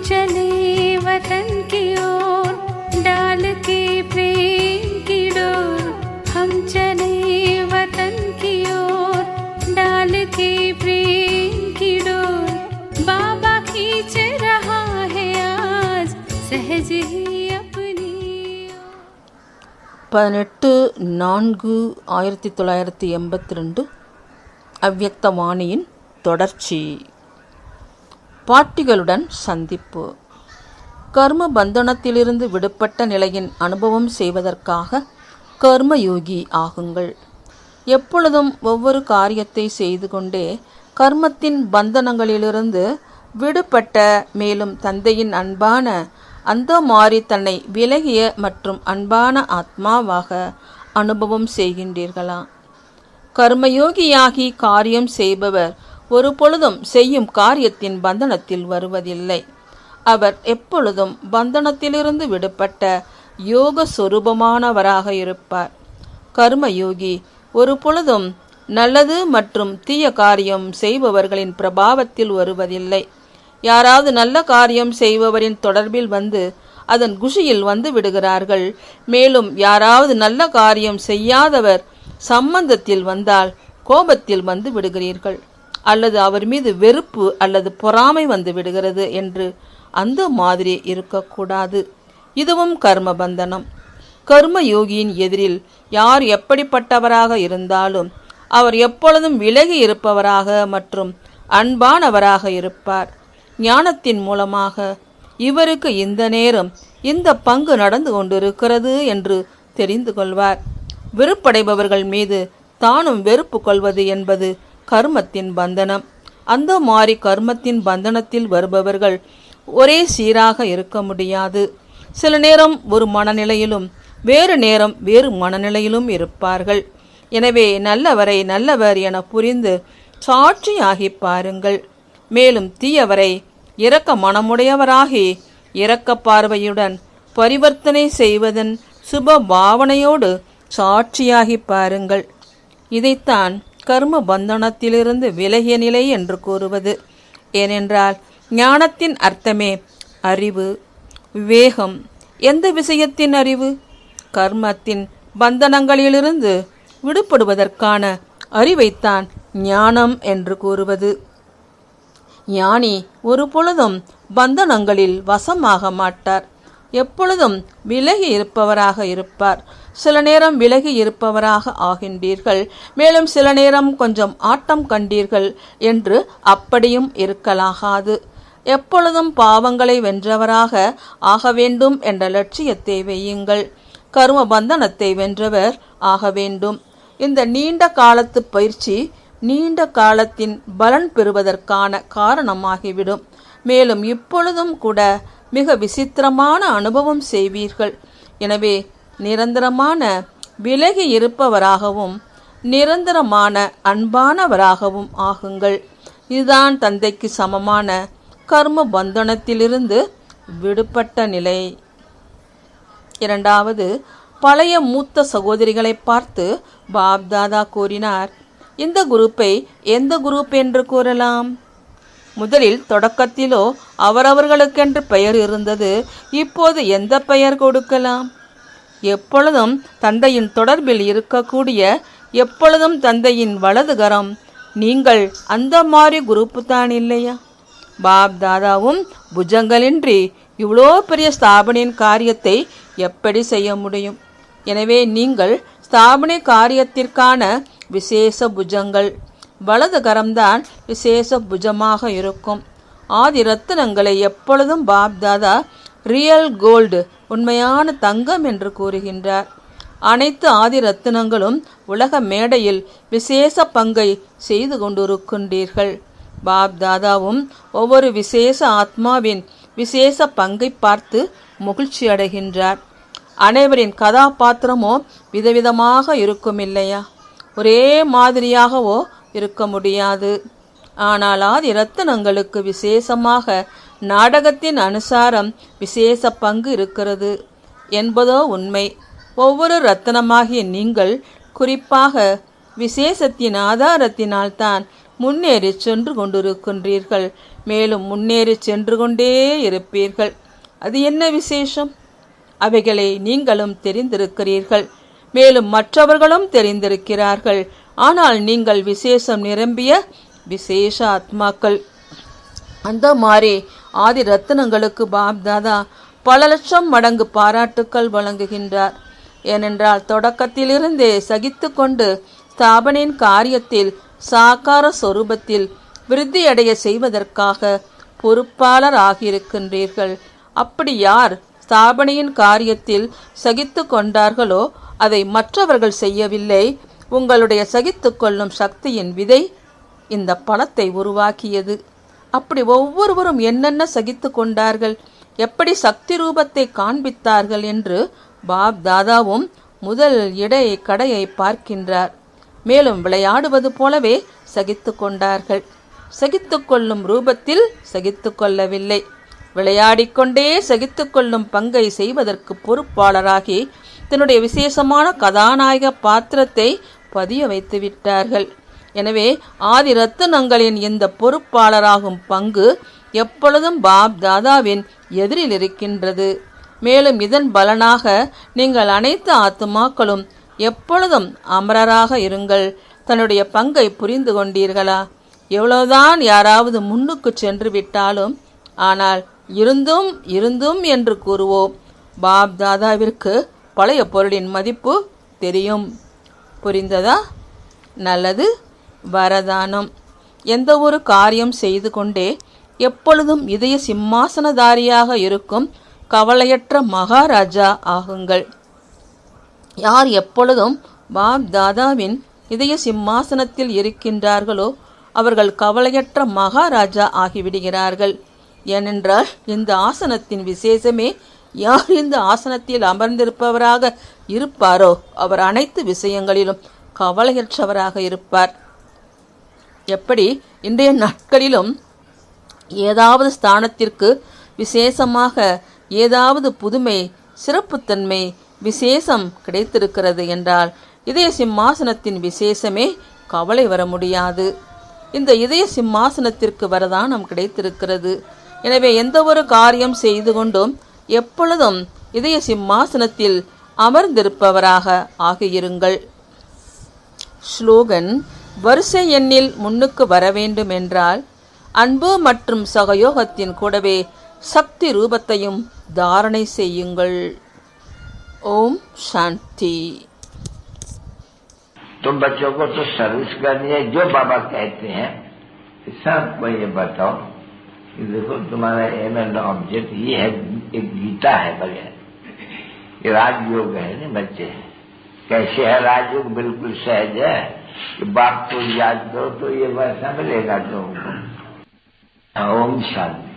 चले वतन की ओर डाल के प्रेम की डोर। हम चले वतन की ओर डाल के प्रेम की डोर। बाबा खींच रहा है आज सहज ही अपनी। 18/4/1982 அவ்யக்தவாணியின் தொடர்ச்சி. பாட்டிகளுடன் சந்திப்பு. கர்ம பந்தனத்திலிருந்து விடுபட்ட நிலையின் அனுபவம் செய்வதற்காக கர்மயோகி ஆகுங்கள். எப்பொழுதும் ஒவ்வொரு காரியத்தை செய்து கொண்டே கர்மத்தின் பந்தனங்களிலிருந்து விடுபட்ட, மேலும் தந்தையின் அன்பான அந்த மாறி தன்னை விலகிய மற்றும் அன்பான ஆத்மாவாக அனுபவம் செய்கின்றீர்களா? கர்மயோகியாகி காரியம் செய்பவர் ஒரு பொழுதும் செய்யும் காரியத்தின் பந்தனத்தில் வருவதில்லை. அவர் எப்பொழுதும் பந்தனத்திலிருந்து விடுபட்ட யோக சொரூபமானவராக இருப்பார். கர்மயோகி ஒரு பொழுதும் நல்லது மற்றும் தீய காரியம் செய்பவர்களின் பிரபாவத்தில் வருவதில்லை. யாராவது நல்ல காரியம் செய்பவரின் தொடர்பில் வந்து அதன் குஷியில் வந்து விடுகிறார்கள். மேலும் யாராவது நல்ல காரியம் செய்யாதவர் சம்பந்தத்தில் வந்தால் கோபத்தில் வந்து விடுகிறீர்கள், அல்லது அவர் மீது வெறுப்பு அல்லது பொறாமை வந்து விடுகிறது என்று அந்த மாதிரி இருக்கக்கூடாது. இதுவும் கர்ம பந்தனம். கர்ம யோகியின் எதிரில் யார் எப்படிப்பட்டவராக இருந்தாலும் அவர் எப்பொழுதும் விலகி இருப்பவராக மற்றும் அன்பானவராக இருப்பார். ஞானத்தின் மூலமாக இவருக்கு இந்த நேரம் இந்த பங்கு நடந்து கொண்டிருக்கிறது என்று தெரிந்து கொள்வார். வெறுப்படைபவர்கள் மீது தானும் வெறுப்பு கொள்வது என்பது கர்மத்தின் பந்தனம். அந்த மாறி கர்மத்தின் பந்தனத்தில் வருபவர்கள் ஒரே சீராக இருக்க முடியாது. சில நேரம் ஒரு மனநிலையிலும் வேறு நேரம் வேறு மனநிலையிலும் இருப்பார்கள். எனவே நல்லவரை நல்லவர் என புரிந்து சாட்சியாகி பாருங்கள். மேலும் தீயவரை இரக்க மனமுடையவராகி இரக்க பார்வையுடன் பரிவர்த்தனை செய்வதன் சுப பாவனையோடு சாட்சியாகி பாருங்கள். இதைத்தான் கர்ம பந்தனத்திலிருந்து விலகிய நிலை என்று கூறுவது. ஏனென்றால் ஞானத்தின் அர்த்தமே அறிவு, விவேகம். எந்த விஷயத்தின் அறிவு? கர்மத்தின் பந்தனங்களிலிருந்து விடுபடுவதற்கான அறிவைத்தான் ஞானம் என்று கூறுவது. ஞானி ஒரு பொழுதும் பந்தனங்களில் வசமாக மாட்டார். எப்பொழுதும் விலகி இருப்பவராக இருப்பார். சில நேரம் விலகி இருப்பவராக ஆகின்றீர்கள், மேலும் சில நேரம் கொஞ்சம் ஆட்டம் கண்டீர்கள் என்று அப்படியும் இருக்கலாகாது. எப்பொழுதும் பாவங்களை வென்றவராக ஆக வேண்டும் என்ற லட்சியத்தை வையுங்கள். கர்ம பந்தனத்தை வென்றவர் ஆக வேண்டும். இந்த நீண்ட காலத்து பயிற்சி நீண்ட காலத்தின் பலன் பெறுவதற்கான காரணமாகிவிடும். மேலும் இப்பொழுதும் கூட மிக விசித்திரமான அனுபவம் செய்வீர்கள். எனவே நிரந்தரமான விலகி இருப்பவராகவும் நிரந்தரமான அன்பானவராகவும் ஆகுங்கள். இதுதான் தந்தைக்கு சமமான கர்ம பந்தனத்திலிருந்து விடுபட்ட நிலை. இரண்டாவது, பழைய மூத்த சகோதரிகளை பார்த்து பாப்தாதா கூறினார், இந்த குரூப்பை எந்த குரூப் என்று கூறலாம்? முதலில் தொடக்கத்திலோ அவரவர்களுக்கென்று பெயர் இருந்தது. இப்போது எந்த பெயர் கொடுக்கலாம்? எப்பொழுதும் தந்தையின் தொடர்பில் இருக்கக்கூடிய, எப்பொழுதும் தந்தையின் வலதுகரம் நீங்கள் அந்த மாதிரி குரூப்பு தான் இல்லையா? பாப் தாதாவும் புஜங்களின்றி இவ்வளோ பெரிய ஸ்தாபனையின் காரியத்தை எப்படி செய்ய முடியும்? எனவே நீங்கள் ஸ்தாபனை காரியத்திற்கான விசேஷ புஜங்கள். வலது கரம்தான் விசேஷ புஜமாக இருக்கும். ஆதி ரத்தினங்களை எப்பொழுதும் பாப்தாதா ரியல் கோல்டு, உண்மையான தங்கம் என்று கூறுகின்றார். அனைத்து ஆதி ரத்தினங்களும் உலக மேடையில் விசேஷ பங்கை செய்து கொண்டிருக்கின்றீர்கள். பாப்தாதாவும் ஒவ்வொரு விசேஷ ஆத்மாவின் விசேஷ பங்கை பார்த்து மகிழ்ச்சி அடைகின்றார். அனைவரின் கதாபாத்திரமோ விதவிதமாக இருக்கும் இல்லையா? ஒரே மாதிரியாகவோ இருக்க முடியாது. ஆனால் ஆதி ரத்தினங்களுக்கு விசேஷமாக நாடகத்தின் அனுசாரம் விசேஷ பங்கு இருக்கிறது என்பதோ உண்மை. ஒவ்வொரு ரத்தினமாகிய நீங்கள் குறிப்பாக விசேஷத்தின் ஆதாரத்தினால்தான் முன்னேறி சென்று கொண்டிருக்கின்றீர்கள். மேலும் முன்னேறி சென்று கொண்டே இருப்பீர்கள். அது என்ன விசேஷம்? அவைகளை நீங்களும் தெரிந்திருக்கிறீர்கள், மேலும் மற்றவர்களும் தெரிந்திருக்கிறார்கள். ஆனால் நீங்கள் விசேஷம் நிரம்பிய விசேஷ ஆத்மாக்கள். அந்த மாதிரி ஆதி ரத்தினங்களுக்கு பாப்தாதா பல லட்சம் மடங்கு பாராட்டுக்கள் வழங்குகின்றார். ஏனென்றால் தொடக்கத்திலிருந்தே சகித்து கொண்டு ஸ்தாபனையின் காரியத்தில் சாக்கார சொரூபத்தில் விருத்தியடைய செய்வதற்காக பொறுப்பாளர் ஆகியிருக்கின்றீர்கள். அப்படி யார் ஸ்தாபனையின் காரியத்தில் சகித்து கொண்டார்களோ அதை மற்றவர்கள் செய்யவில்லை. உங்களுடைய சகித்து கொள்ளும் சக்தியின் விதை இந்த பணத்தை உருவாக்கியது. அப்படி ஒவ்வொருவரும் என்னென்ன சகித்து கொண்டார்கள், எப்படி சக்தி ரூபத்தை காண்பித்தார்கள் என்று பாப் தாதாவும் முதல் இடை கடையை பார்க்கின்றார். மேலும் விளையாடுவது போலவே சகித்து கொண்டார்கள். சகித்து கொள்ளும் ரூபத்தில் சகித்து கொள்ளவில்லை, விளையாடிக்கொண்டே சகித்து கொள்ளும் பங்கை செய்வதற்கு பொறுப்பாளராகி தன்னுடைய விசேஷமான கதாநாயக பாத்திரத்தை பதிய வைத்து விட்டார்கள். எனவே ஆதி ரத்தினங்களின் இந்த பொறுப்பாளராகும் பங்கு எப்பொழுதும் பாப் தாதாவின் எதிரில் இருக்கின்றது. மேலும் இதன் பலனாக நீங்கள் அனைத்து ஆத்துமாக்களும் எப்பொழுதும் அமரராக இருங்கள். தன்னுடைய பங்கை புரிந்து கொண்டீர்களா? எவ்வளவுதான் யாராவது முன்னுக்கு சென்று விட்டாலும், ஆனால் இருந்தும் என்று கூறுவோம். பாப் தாதாவிற்கு பழைய பொருளின் மதிப்பு தெரியும். புரிந்ததா? நல்லது. வரதானம். எந்த ஒரு காரியம் செய்து கொண்டே எப்பொழுதும் இதய சிம்மாசனதாரியாக இருக்கும் கவலையற்ற மகாராஜா ஆகுங்கள். யார் எப்பொழுதும் பாப் தாதாவின் இதய சிம்மாசனத்தில் இருக்கின்றார்களோ அவர்கள் கவலையற்ற மகாராஜா ஆகிவிடுகிறார்கள். ஏனென்றால் இந்த ஆசனத்தின் விசேஷமே, யார் இந்த ஆசனத்தில் அமர்ந்திருப்பவராக இருப்பாரோ அவர் அனைத்து விஷயங்களிலும் கவலையற்றவராக இருப்பார். எப்படி இன்றைய நாட்களிலும் ஏதாவது ஸ்தானத்திற்கு விசேஷமாக ஏதாவது புதுமை, சிறப்புத்தன்மை, விசேஷம் கிடைத்திருக்கிறது என்றால் இதய சிம்மாசனத்தின் விசேஷமே கவலை வர முடியாது. இந்த இதய சிம்மாசனத்திற்கு வரதானம் கிடைத்திருக்கிறது. எனவே எந்த ஒரு காரியம் செய்து கொண்டும் எப்பொழுதும் இதய சிம்மாசனத்தில் அமர்ந்திருப்பவராக ஆகியிருங்கள். ஸ்லோகன்: வரிசை எண்ணில் முன்னுக்கு வர வேண்டும் என்றால் அன்பு மற்றும் சகயோகத்தின் கூடவே சக்தி ரூபத்தையும் தாரணை செய்யுங்கள். ஓம் சாந்தி. तो बच्चों को तो सर्विस करनी है, जो बाबा कहते हैं सबको ये बताओ कि देखो तुम्हारा एम एंड ऑब्जेक्ट ये है, एक गीता है बढ़िया, ये राजयोग है ना बच्चे। कैसे है राजयोग? बिल्कुल सहज है कि बाप को याद करो तो ये वैसा मिलेगा तुमको। ओम शांति।